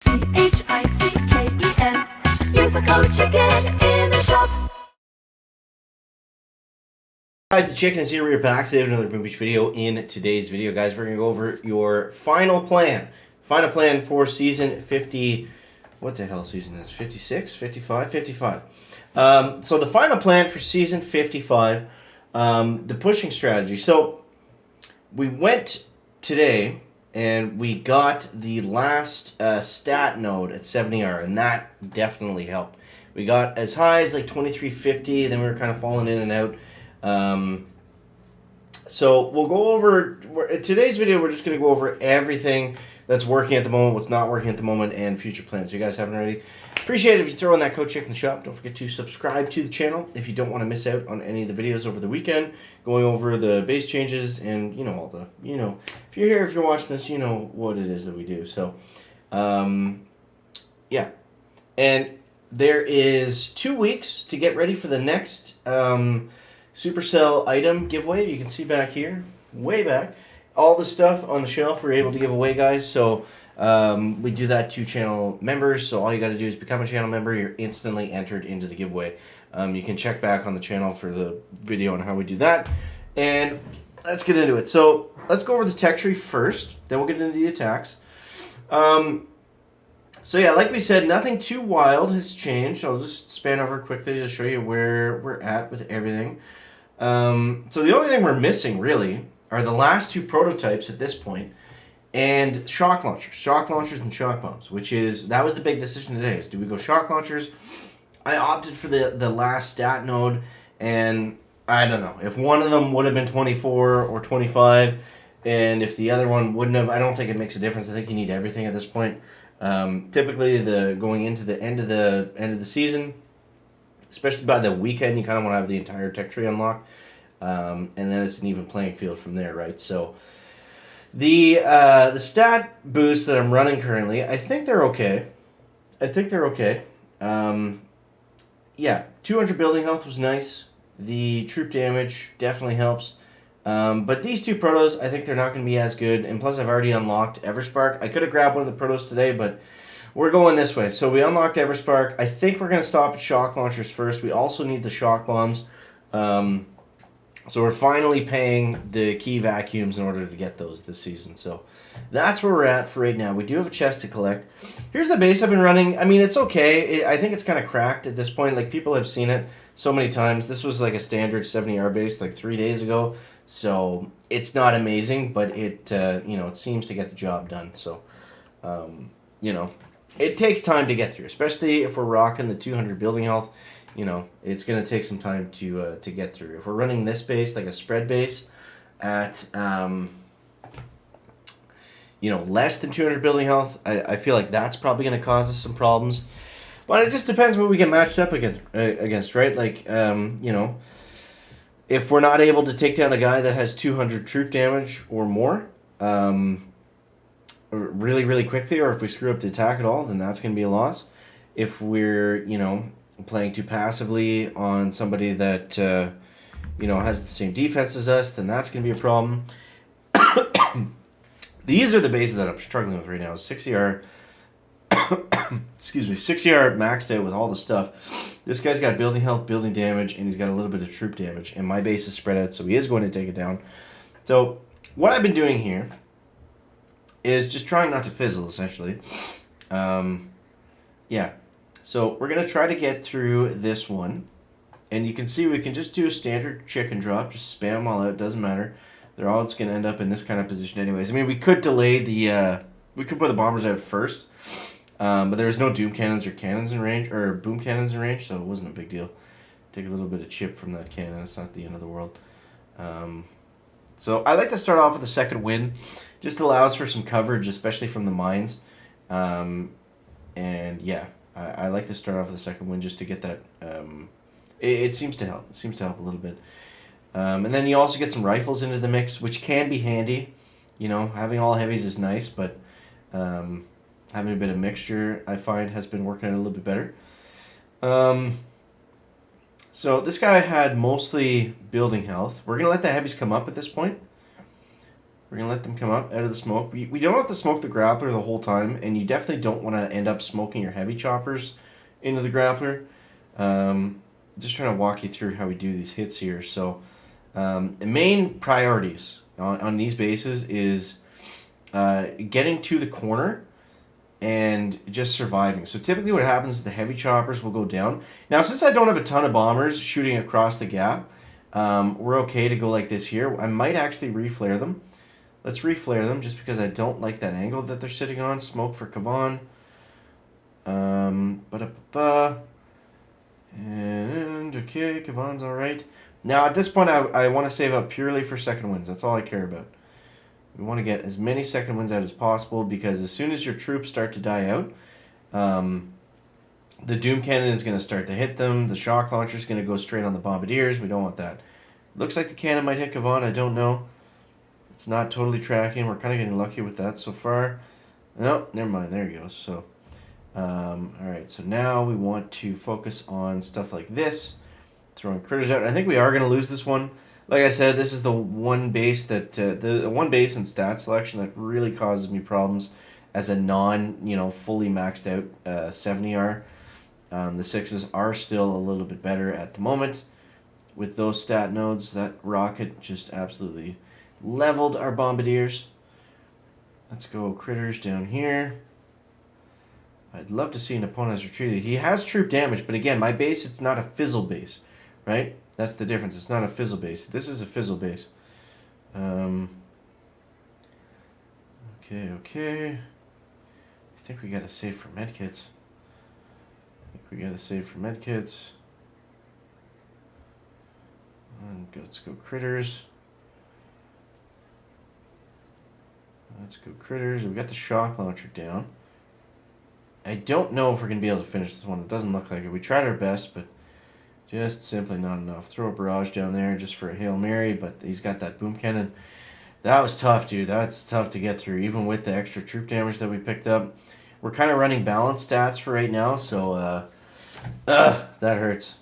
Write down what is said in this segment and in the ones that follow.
CHICKEN. Use the code CHICKEN in the shop. Guys, the Chicken is here. We're back today with another Boom Beach video. In today's video, guys, we're going to go over your final plan. Final plan for season 50. What the hell season is? 56? 55? 55. So the final plan for season 55, the pushing strategy. So we went today and we got the last stat node at 70R, and that definitely helped. We got as high as like 2350, then we were kind of falling in and out. So we'll go over today's video. We're just going to go over everything that's working at the moment, what's not working at the moment, and future plans. So you guys haven't already, appreciate it if you throw in that code check in the shop. Don't forget to subscribe to the channel if you don't want to miss out on any of the videos over the weekend, going over the base changes and all the if you're here, if you're watching this, you know what it is that we do. So yeah, and there is 2 weeks to get ready for the next Supercell item giveaway. You can see back here, way back, all the stuff on the shelf we're able to give away, guys. So we do that to channel members. So all you got to do is become a channel member. You're instantly entered into the giveaway. You can check back on the channel for the video on how we do that. And let's get into it. So let's go over the tech tree first. Then we'll get into the attacks. So yeah, like we said, nothing too wild has changed. I'll just span over quickly to show you where we're at with everything. So the only thing we're missing, really, are the last two prototypes at this point, and shock launchers and shock bombs, that was the big decision today, is do we go shock launchers? I opted for the last stat node, and I don't know, if one of them would have been 24 or 25, and if the other one wouldn't have, I don't think it makes a difference. I think you need everything at this point. Typically, going into the end of the season, especially by the weekend, you kind of want to have the entire tech tree unlocked, and then it's an even playing field from there, right? So the stat boosts that I'm running currently, I think they're okay. Yeah, 200 building health was nice. The troop damage definitely helps. But these two protos, I think they're not going to be as good. And plus, I've already unlocked Everspark. I could have grabbed one of the protos today, but we're going this way. So we unlocked Everspark. I think we're going to stop at shock launchers first. We also need the shock bombs. So we're finally paying the key vacuums in order to get those this season. So that's where we're at for right now. We do have a chest to collect. Here's the base I've been running. I mean, it's okay. I think it's kind of cracked at this point. Like, people have seen it so many times. This was like a standard 70R base like 3 days ago. So it's not amazing, but it it seems to get the job done. So it takes time to get through, especially if we're rocking the 200 building health. It's going to take some time to get through. If we're running this base, like a spread base, at less than 200 building health, I feel like that's probably going to cause us some problems. But it just depends what we get matched up against, right? Like, if we're not able to take down a guy that has 200 troop damage or more really, really quickly, or if we screw up the attack at all, then that's going to be a loss. If we're, playing too passively on somebody that, has the same defense as us, then that's going to be a problem. These are the bases that I'm struggling with right now. 60R, 60R maxed out with all the stuff. This guy's got building health, building damage, and he's got a little bit of troop damage. And my base is spread out, so he is going to take it down. So what I've been doing here is just trying not to fizzle, essentially. Yeah. So we're going to try to get through this one. And you can see we can just do a standard chicken drop. Just spam them all out. Doesn't matter. They're all just going to end up in this kind of position anyways. I mean, we could delay the... we could put the bombers out first. But there's no doom cannons or cannons in range, or boom cannons in range, so it wasn't a big deal. Take a little bit of chip from that cannon. It's not the end of the world. So I like to start off with the second wind. Just allows for some coverage, especially from the mines. And yeah, I like to start off with the second wind just to get that. It seems to help. It seems to help a little bit. And then you also get some rifles into the mix, which can be handy. Having all heavies is nice, but having a bit of mixture, I find, has been working out a little bit better. So this guy had mostly building health. We're going to let the heavies come up at this point. We're going to let them come up out of the smoke. We don't have to smoke the grappler the whole time, and you definitely don't want to end up smoking your heavy choppers into the grappler. Just trying to walk you through how we do these hits here. So the main priorities on these bases is getting to the corner and just surviving. So typically what happens is the heavy choppers will go down. Now, since I don't have a ton of bombers shooting across the gap, we're okay to go like this here. I might actually reflare them. Let's reflare them just because I don't like that angle that they're sitting on. Smoke for Kavan. And okay, Kavan's all right. Now at this point, I want to save up purely for second wins. That's all I care about. We want to get as many second wins out as possible because as soon as your troops start to die out, the Doom Cannon is going to start to hit them. The Shock Launcher is going to go straight on the Bombardiers. We don't want that. Looks like the cannon might hit Kavan. I don't know. It's not totally tracking. We're kind of getting lucky with that so far. No, never mind. There he goes. So, all right. So now we want to focus on stuff like this. Throwing critters out. I think we are going to lose this one. Like I said, this is the one base that the one base in stat selection that really causes me problems as a fully maxed out 70R. The 6s are still a little bit better at the moment with those stat nodes. That rocket just absolutely leveled our Bombardiers. Let's go critters down here. I'd love to see an opponent has retreated. He has troop damage, but again, my base, it's not a fizzle base, right? That's the difference. It's not a fizzle base. This is a fizzle base. Okay. I think we got to save for medkits. And let's go critters. We got the shock launcher down. I don't know if we're going to be able to finish this one. It doesn't look like it. We tried our best, but just simply not enough. Throw a barrage down there just for a Hail Mary, but he's got that boom cannon. That was tough, dude. That's tough to get through, even with the extra troop damage that we picked up. We're kind of running balanced stats for right now, so that hurts.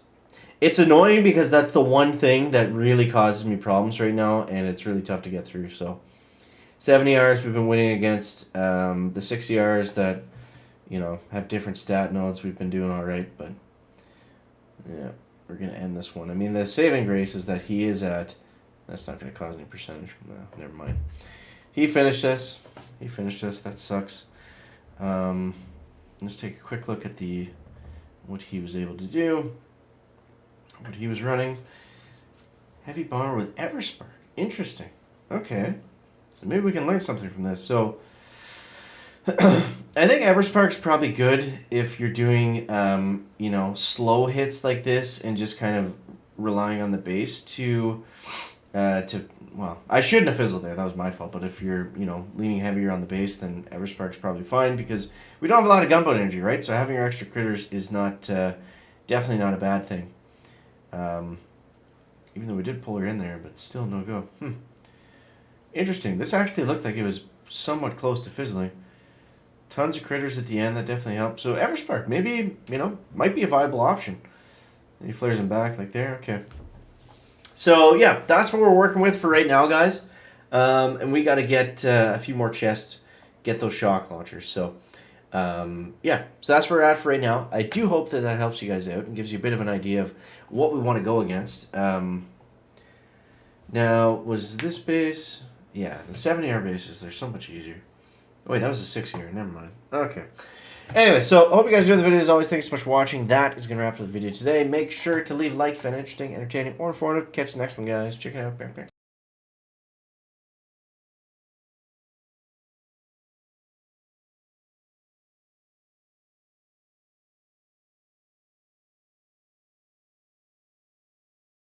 It's annoying because that's the one thing that really causes me problems right now, and it's really tough to get through. So 70Rs we've been winning against. The 60Rs that, have different stat nodes, we've been doing all right, but yeah, we're going to end this one. I mean, the saving grace is that he is at... That's not going to cause any percentage. No, never mind. He finished us. That sucks. Let's take a quick look at what he was able to do. What he was running. Heavy bomber with Everspark. Interesting. Okay. So maybe we can learn something from this. So I think Everspark's probably good if you're doing, slow hits like this and just kind of relying on the base to I shouldn't have fizzled there. That was my fault. But if you're, leaning heavier on the base, then Everspark's probably fine because we don't have a lot of gunboat energy, right? So having our extra critters is not, definitely not a bad thing. Even though we did pull her in there, but still no go. Interesting. This actually looked like it was somewhat close to fizzling. Tons of critters at the end. That definitely helped. So Everspark, maybe, might be a viable option. And he flares him back like there. Okay. So, yeah, that's what we're working with for right now, guys. And we got to get a few more chests, get those shock launchers. So, so that's where we're at for right now. I do hope that helps you guys out and gives you a bit of an idea of what we want to go against. Now, was this base... Yeah, the 70R bases, they're so much easier. Oh, wait, that was a 6-year. Never mind. Okay. Anyway, so hope you guys enjoyed the video. As always, thanks so much for watching. That is going to wrap up the video today. Make sure to leave a like if you found it interesting, entertaining, or informative. Catch the next one, guys. Check it out.